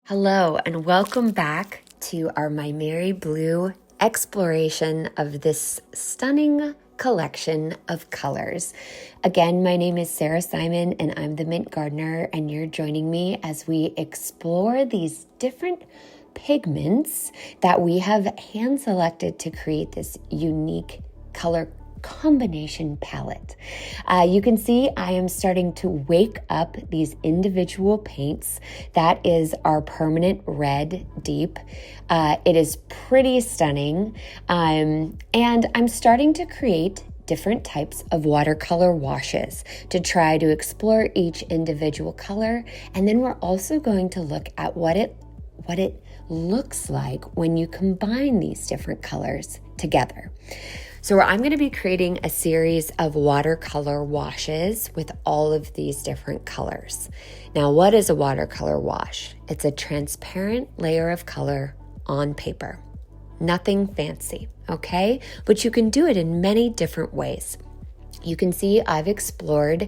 Hello and welcome back to our MaimeriBlu exploration of this stunning collection of colors. Again, my name is Sarah Simon and I'm the Mint Gardener, and you're joining me as we explore these different pigments that we have hand selected to create this unique color combination palette. You can see I am starting to wake up these individual paints. That is our permanent red deep. It is pretty stunning. And I'm starting to create different types of watercolor washes to try to explore each individual color. And then we're also going to look at what it looks like when you combine these different colors together. So I'm going to be creating a series of watercolor washes with all of these different colors. Now, what is a watercolor wash? It's a transparent layer of color on paper. Nothing fancy, okay? But you can do it in many different ways. You can see I've explored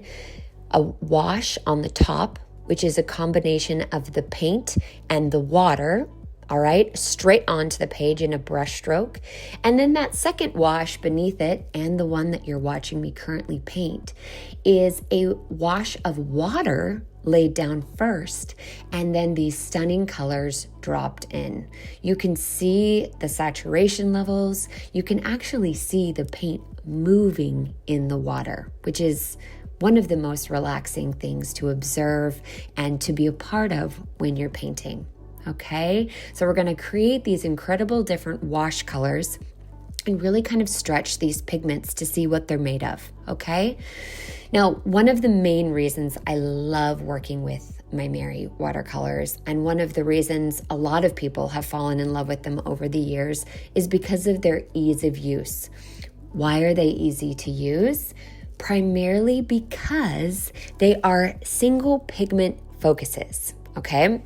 a wash on the top, which is a combination of the paint and the water. All right, straight onto the page in a brush stroke. And then that second wash beneath it, and the one that you're watching me currently paint, is a wash of water laid down first, and then these stunning colors dropped in. You can see the saturation levels. You can actually see the paint moving in the water, which is one of the most relaxing things to observe and to be a part of when you're painting. Okay, so we're going to create these incredible different wash colors and really kind of stretch these pigments to see what they're made of. Okay, now one of the main reasons I love working with Maimeri watercolors, and one of the reasons a lot of people have fallen in love with them over the years, is because of their ease of use. Why are they easy to use? Primarily because they are single pigment focuses. Okay.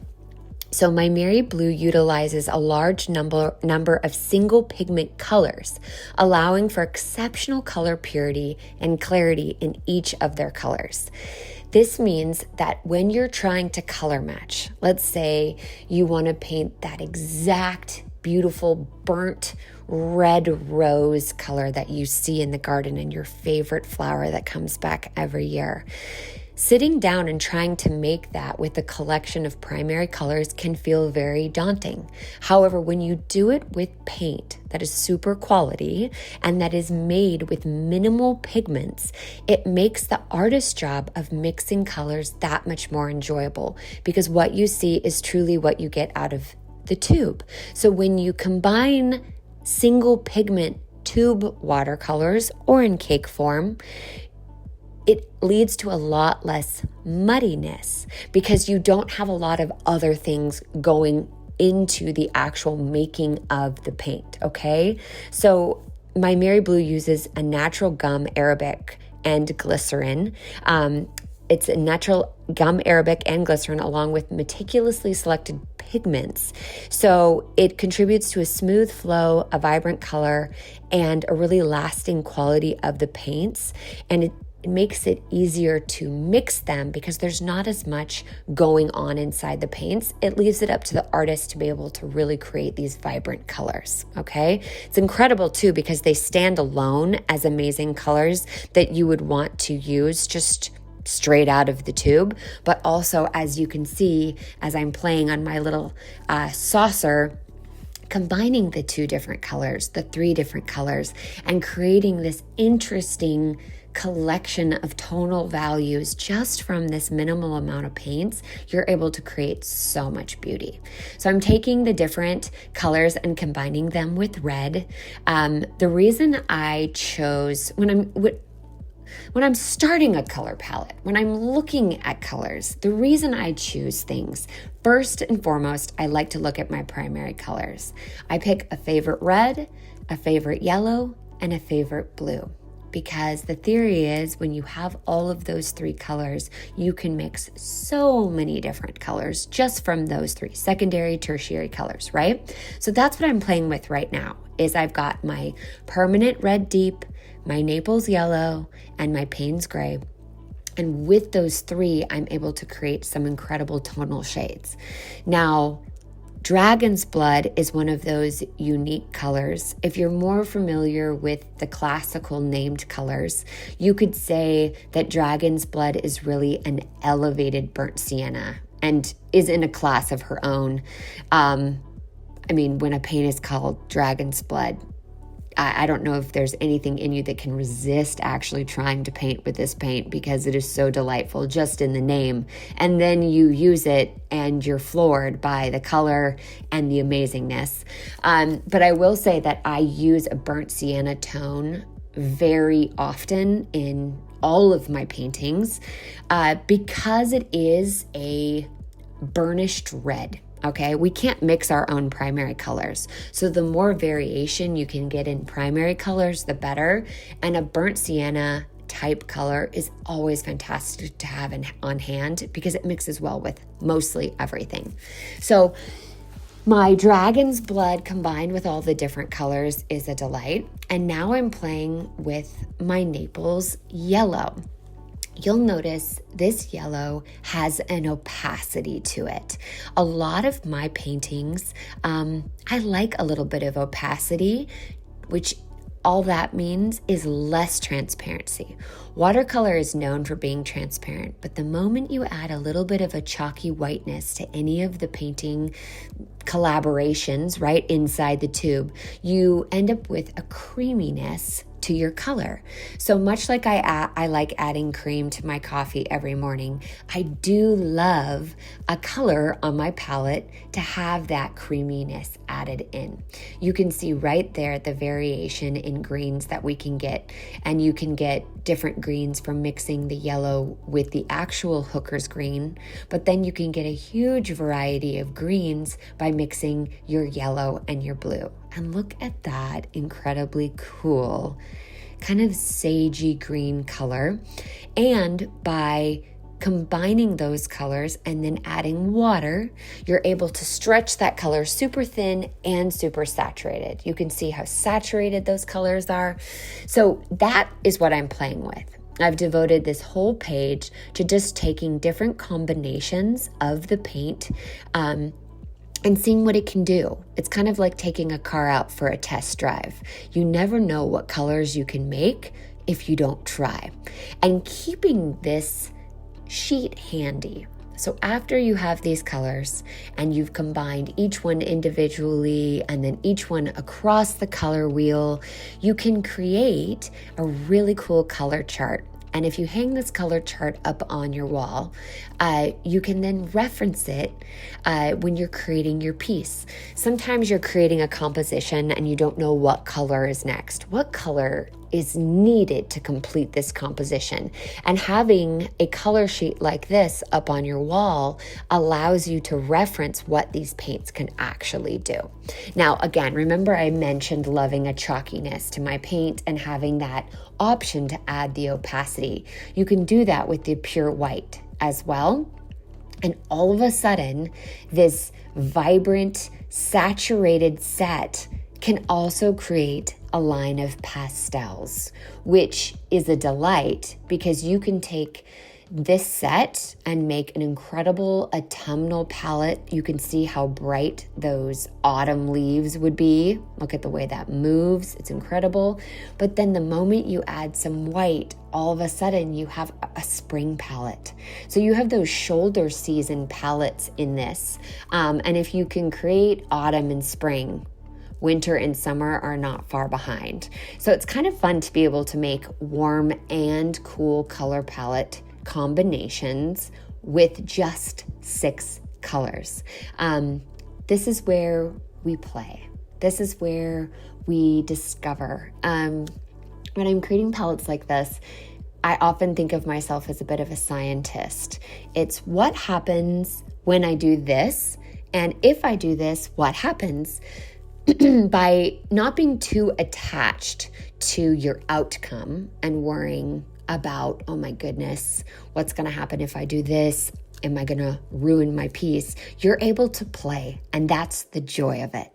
So MaimeriBlu utilizes a large number of single pigment colors, allowing for exceptional color purity and clarity in each of their colors. This means that when you're trying to color match, let's say you want to paint that exact beautiful burnt red rose color that you see in the garden and your favorite flower that comes back every year. Sitting down and trying to make that with a collection of primary colors can feel very daunting. However, when you do it with paint that is super quality and that is made with minimal pigments, it makes the artist's job of mixing colors that much more enjoyable, because what you see is truly what you get out of the tube. So when you combine single pigment tube watercolors or in cake form, it leads to a lot less muddiness because you don't have a lot of other things going into the actual making of the paint, okay? So MaimeriBlu uses a natural gum arabic and glycerin. It's a natural gum arabic and glycerin along with meticulously selected pigments. So it contributes to a smooth flow, a vibrant color, and a really lasting quality of the paints. And it makes it easier to mix them because there's not as much going on inside the paints. It leaves it up to the artist to be able to really create these vibrant colors, okay? It's incredible too because they stand alone as amazing colors that you would want to use just straight out of the tube. But also, as you can see, as I'm playing on my little saucer, combining the two different colors, the three different colors, and creating this interesting collection of tonal values just from this minimal amount of paints, you're able to create so much beauty. So I'm taking the different colors and combining them with red. The reason I chose, when I'm starting a color palette, when I'm looking at colors, the reason I choose things, first and foremost, I like to look at my primary colors. I pick a favorite red, a favorite yellow, and a favorite blue. Because the theory is when you have all of those three colors, you can mix so many different colors just from those three secondary, tertiary colors, right? So that's what I'm playing with right now, is I've got my permanent red deep, my Naples yellow, and my Payne's gray. And with those three, I'm able to create some incredible tonal shades. Now, Dragon's blood is one of those unique colors. If you're more familiar with the classical named colors, you could say that dragon's blood is really an elevated burnt sienna and is in a class of her own. When a paint is called dragon's blood, I don't know if there's anything in you that can resist actually trying to paint with this paint, because it is so delightful just in the name. And then you use it and you're floored by the color and the amazingness. But I will say that I use a burnt sienna tone very often in all of my paintings because it is a burnished red. Okay, we can't mix our own primary colors. So the more variation you can get in primary colors, the better. And a burnt sienna type color is always fantastic to have on hand because it mixes well with mostly everything. So my dragon's blood combined with all the different colors is a delight. And now I'm playing with my Naples yellow. You'll notice this yellow has an opacity to it. A lot of my paintings, I like a little bit of opacity, which all that means is less transparency. Watercolor is known for being transparent, but the moment you add a little bit of a chalky whiteness to any of the painting collaborations right inside the tube, you end up with a creaminess to your color. So much like I like adding cream to my coffee every morning, I do love a color on my palette to have that creaminess added in. You can see right there the variation in greens that we can get, and you can get different greens from mixing the yellow with the actual Hooker's green, but then you can get a huge variety of greens by mixing your yellow and your blue. And look at that incredibly cool, kind of sagey green color. And by combining those colors and then adding water, you're able to stretch that color super thin and super saturated. You can see how saturated those colors are. So that is what I'm playing with. I've devoted this whole page to just taking different combinations of the paint, and seeing what it can do. It's kind of like taking a car out for a test drive. You never know what colors you can make if you don't try. And keeping this sheet handy. So after you have these colors and you've combined each one individually and then each one across the color wheel, you can create a really cool color chart. And if you hang this color chart up on your wall, you can then reference it when you're creating your piece. Sometimes you're creating a composition and you don't know what color is next. What color is needed to complete this composition? And having a color sheet like this up on your wall allows you to reference what these paints can actually do. Now, again, remember I mentioned loving a chalkiness to my paint and having that option to add the opacity. You can do that with the pure white as well. And all of a sudden, this vibrant, saturated set can also create a line of pastels, which is a delight because you can take this set and make an incredible autumnal palette. You can see how bright those autumn leaves would be. Look at the way that moves. It's incredible. But then the moment you add some white, all of a sudden you have a spring palette. So you have those shoulder season palettes in this. And if you can create autumn and spring, winter and summer are not far behind. So it's kind of fun to be able to make warm and cool color palette combinations with just 6 colors. This is where we play. This is where we discover. When I'm creating palettes like this, I often think of myself as a bit of a scientist. It's what happens when I do this, and if I do this, what happens? By not being too attached to your outcome and worrying about, oh my goodness, what's going to happen if I do this? Am I going to ruin my piece? You're able to play, and that's the joy of it.